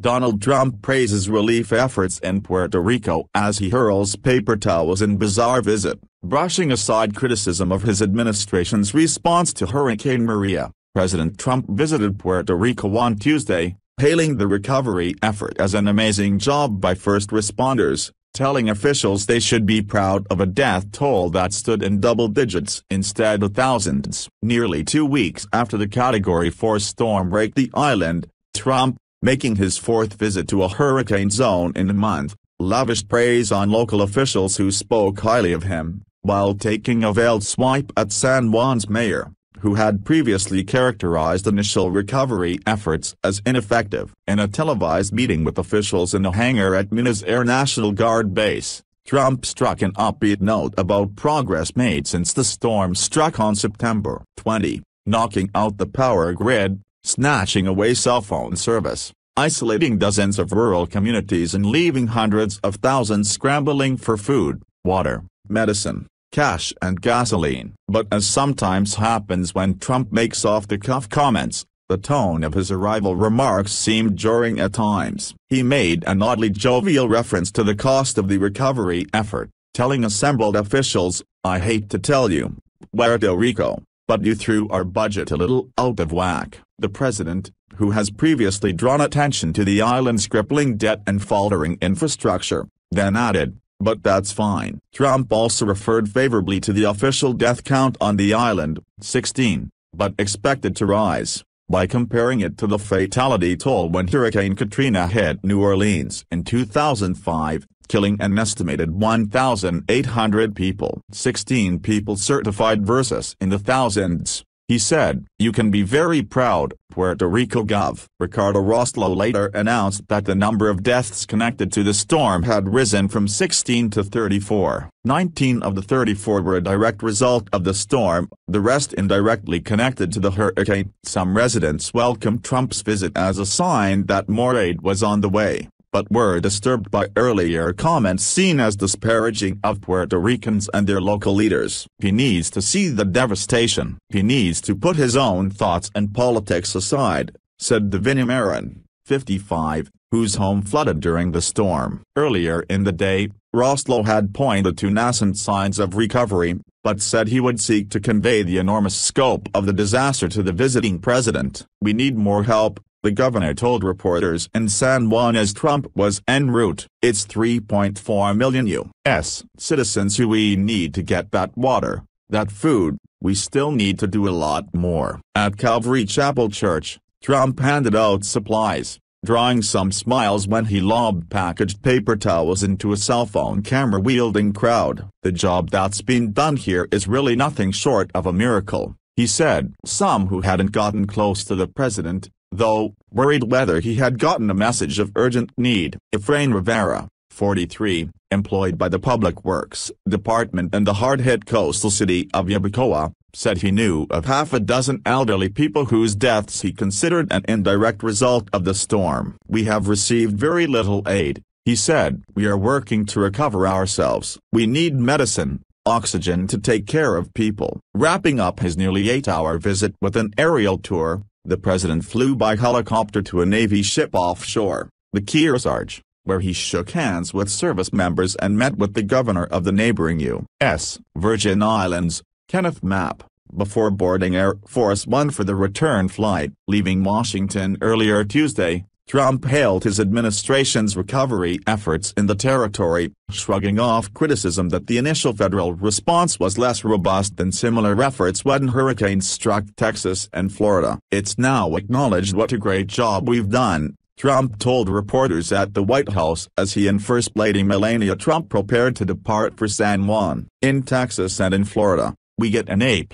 Donald Trump praises relief efforts in Puerto Rico as he hurls paper towels in bizarre visit, brushing aside criticism of his administration's response to Hurricane Maria. President Trump visited Puerto Rico on Tuesday, hailing the recovery effort as an amazing job by first responders, telling officials they should be proud of a death toll that stood in double digits instead of thousands. Nearly 2 weeks after the Category 4 storm raked the island, Trump, making his fourth visit to a hurricane zone in a month, lavished praise on local officials who spoke highly of him, while taking a veiled swipe at San Juan's mayor, who had previously characterized initial recovery efforts as ineffective. In a televised meeting with officials in a hangar at Muniz Air National Guard Base, Trump struck an upbeat note about progress made since the storm struck on September 20, knocking out the power grid, snatching away cell phone service, isolating dozens of rural communities and leaving hundreds of thousands scrambling for food, water, medicine, cash and gasoline. But as sometimes happens when Trump makes off-the-cuff comments, the tone of his arrival remarks seemed jarring at times. He made an oddly jovial reference to the cost of the recovery effort, telling assembled officials, "I hate to tell you, Puerto Rico, but you threw our budget a little out of whack." The president, who has previously drawn attention to the island's crippling debt and faltering infrastructure, then added, "But that's fine." Trump also referred favorably to the official death count on the island, 16, but expected to rise, by comparing it to the fatality toll when Hurricane Katrina hit New Orleans in 2005, killing an estimated 1,800 people. 16 people certified versus in the thousands. He said, "You can be very proud." Puerto Rico Gov. Ricardo Roslo later announced that the number of deaths connected to the storm had risen from 16 to 34. 19 of the 34 were a direct result of the storm, the rest indirectly connected to the hurricane. Some residents welcomed Trump's visit as a sign that more aid was on the way, but were disturbed by earlier comments seen as disparaging of Puerto Ricans and their local leaders. "He needs to see the devastation. He needs to put his own thoughts and politics aside," said Divina Marin, 55, whose home flooded during the storm. Earlier in the day, Roslo had pointed to nascent signs of recovery, but said he would seek to convey the enormous scope of the disaster to the visiting president. "We need more help," the governor told reporters in San Juan as Trump was en route. "It's 3.4 million U.S. citizens who we need to get that water, that food. We still need to do a lot more." At Calvary Chapel Church, Trump handed out supplies, drawing some smiles when he lobbed packaged paper towels into a cell phone camera-wielding crowd. "The job that's been done here is really nothing short of a miracle," he said. Some who hadn't gotten close to the president, though, worried whether he had gotten a message of urgent need. Efrain Rivera, 43, employed by the Public Works Department in the hard-hit coastal city of Yabucoa, said he knew of half a dozen elderly people whose deaths he considered an indirect result of the storm. "We have received very little aid," he said. "We are working to recover ourselves. We need medicine, oxygen to take care of people." Wrapping up his nearly 8-hour visit with an aerial tour, the president flew by helicopter to a Navy ship offshore, the Kearsarge, where he shook hands with service members and met with the governor of the neighboring U.S. Virgin Islands, Kenneth Mapp, before boarding Air Force One for the return flight. Leaving Washington earlier Tuesday, Trump hailed his administration's recovery efforts in the territory, shrugging off criticism that the initial federal response was less robust than similar efforts when hurricanes struck Texas and Florida. "It's now acknowledged what a great job we've done," Trump told reporters at the White House as he and First Lady Melania Trump prepared to depart for San Juan. "In Texas and in Florida, we get an A+,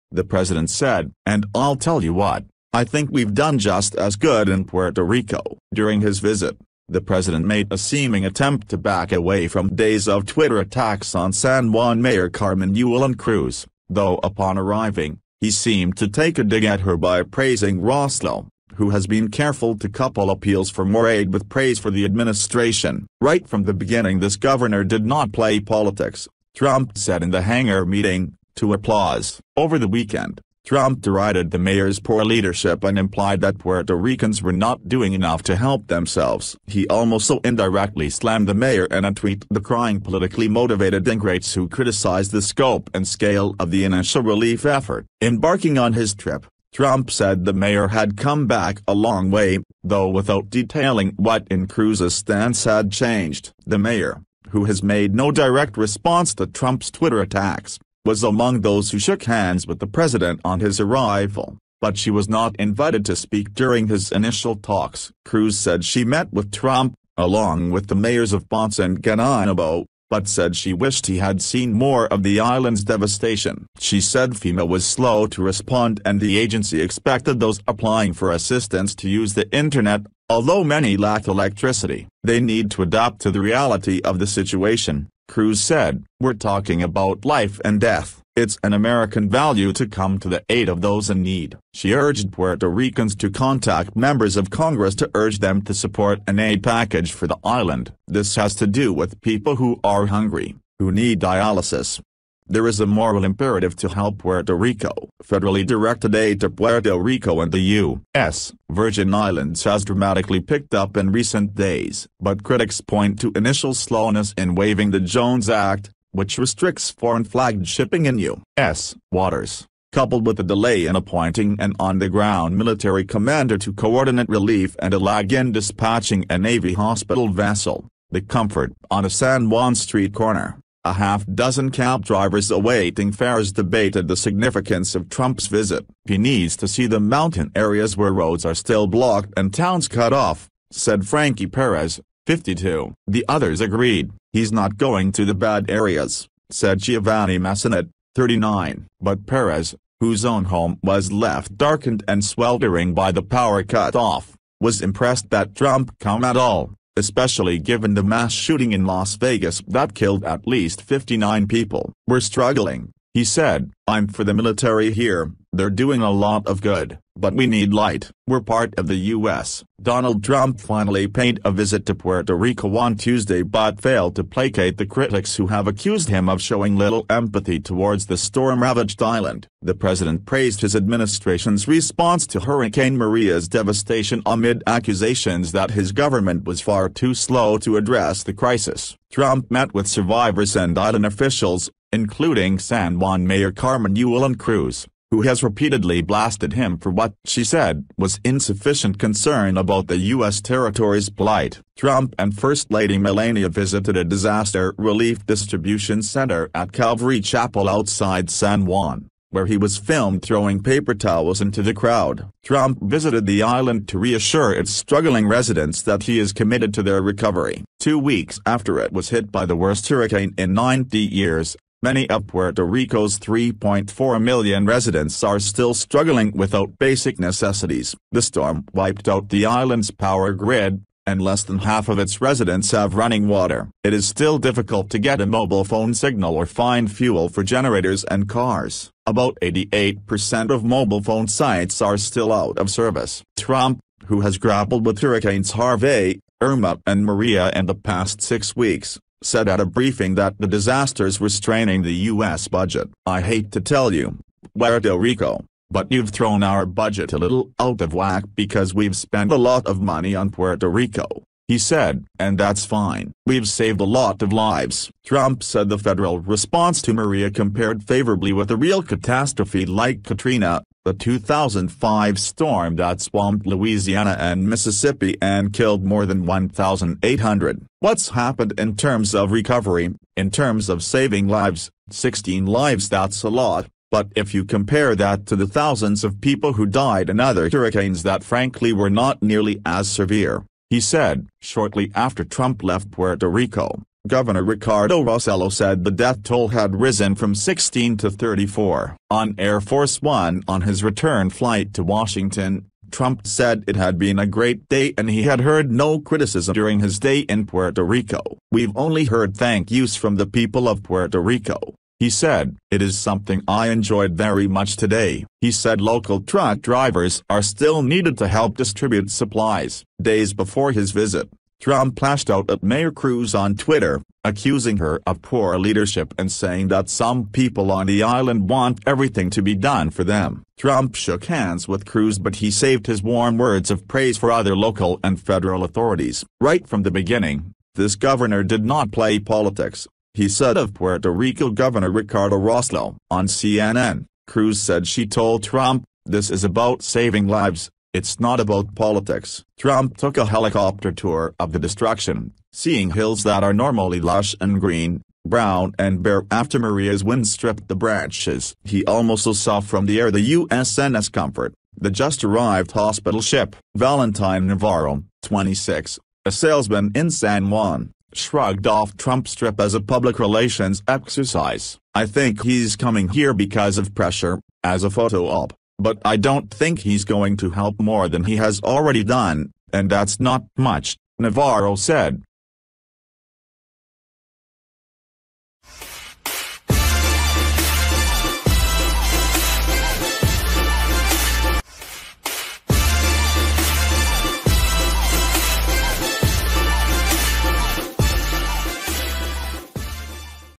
the president said, "and I'll tell you what, I think we've done just as good in Puerto Rico." During his visit, the president made a seeming attempt to back away from days of Twitter attacks on San Juan Mayor Carmen Yulín Cruz, though upon arriving, he seemed to take a dig at her by praising Roslo, who has been careful to couple appeals for more aid with praise for the administration. "Right from the beginning this governor did not play politics," Trump said in the hangar meeting, to applause. Over the weekend, Trump derided the mayor's poor leadership and implied that Puerto Ricans were not doing enough to help themselves. He almost so indirectly slammed the mayor in a tweet decrying politically motivated ingrates who criticized the scope and scale of the initial relief effort. Embarking on his trip, Trump said the mayor had come back a long way, though without detailing what in Cruz's stance had changed. The mayor, who has made no direct response to Trump's Twitter attacks, was among those who shook hands with the president on his arrival, but she was not invited to speak during his initial talks. Cruz said she met with Trump, along with the mayors of Ponce and Guaynabo, but said she wished he had seen more of the island's devastation. She said FEMA was slow to respond and the agency expected those applying for assistance to use the internet, although many lack electricity. They need to adapt to the reality of the situation, Cruz said. We're talking about life and death. It's an American value to come to the aid of those in need. She urged Puerto Ricans to contact members of Congress to urge them to support an aid package for the island. This has to do with people who are hungry, who need dialysis. There is a moral imperative to help Puerto Rico. Federally directed aid to Puerto Rico and the U.S. Virgin Islands has dramatically picked up in recent days, but critics point to initial slowness in waiving the Jones Act, which restricts foreign-flagged shipping in U.S. waters, coupled with a delay in appointing an on-the-ground military commander to coordinate relief and a lag in dispatching a Navy hospital vessel. The Comfort, on a San Juan street corner, a half-dozen cab drivers awaiting fares debated the significance of Trump's visit. He needs to see the mountain areas where roads are still blocked and towns cut off, said Frankie Perez, 52. The others agreed. He's not going to the bad areas, said Giovanni Massanet, 39. But Perez, whose own home was left darkened and sweltering by the power cut off, was impressed that Trump come at all, especially given the mass shooting in Las Vegas that killed at least 59 people. We're struggling, he said. I'm for the military here, they're doing a lot of good, but we need light. We're part of the U.S. Donald Trump finally paid a visit to Puerto Rico on Tuesday but failed to placate the critics who have accused him of showing little empathy towards the storm-ravaged island. The president praised his administration's response to Hurricane Maria's devastation amid accusations that his government was far too slow to address the crisis. Trump met with survivors and island officials, including San Juan Mayor Carmen Yulín Cruz, who has repeatedly blasted him for what she said was insufficient concern about the U.S. territory's plight. Trump and First Lady Melania visited a disaster relief distribution center at Calvary Chapel outside San Juan, where he was filmed throwing paper towels into the crowd. Trump visited the island to reassure its struggling residents that he is committed to their recovery. 2 weeks after it was hit by the worst hurricane in 90 years, many of Puerto Rico's 3.4 million residents are still struggling without basic necessities. The storm wiped out the island's power grid, and less than half of its residents have running water. It is still difficult to get a mobile phone signal or find fuel for generators and cars. About 88% of mobile phone sites are still out of service. Trump, who has grappled with Hurricanes Harvey, Irma and Maria in the past 6 weeks, said at a briefing that the disasters were straining the U.S. budget. I hate to tell you, Puerto Rico, but you've thrown our budget a little out of whack because we've spent a lot of money on Puerto Rico, he said, and that's fine. We've saved a lot of lives. Trump said the federal response to Maria compared favorably with a real catastrophe like Katrina, the 2005 storm that swamped Louisiana and Mississippi and killed more than 1,800. What's happened in terms of recovery? In terms of saving lives, 16 lives, that's a lot, but if you compare that to the thousands of people who died in other hurricanes that frankly were not nearly as severe, he said. Shortly after Trump left Puerto Rico, Governor Ricardo Rossello said the death toll had risen from 16 to 34. On Air Force One on his return flight to Washington, Trump said it had been a great day and he had heard no criticism during his day in Puerto Rico. We've only heard thank yous from the people of Puerto Rico, he said. It is something I enjoyed very much today. He said local truck drivers are still needed to help distribute supplies. Days before his visit, Trump lashed out at Mayor Cruz on Twitter, accusing her of poor leadership and saying that some people on the island want everything to be done for them. Trump shook hands with Cruz, but he saved his warm words of praise for other local and federal authorities. Right from the beginning, this governor did not play politics, he said of Puerto Rico Governor Ricardo Rossello. On CNN, Cruz said she told Trump, "This is about saving lives, it's not about politics." Trump took a helicopter tour of the destruction, seeing hills that are normally lush and green, brown and bare after Maria's wind stripped the branches. He also saw from the air the USNS Comfort, the just-arrived hospital ship. Valentine Navarro, 26, a salesman in San Juan, shrugged off Trump's trip as a public relations exercise. "I think he's coming here because of pressure, as a photo op, but I don't think he's going to help more than he has already done, and that's not much," Navarro said.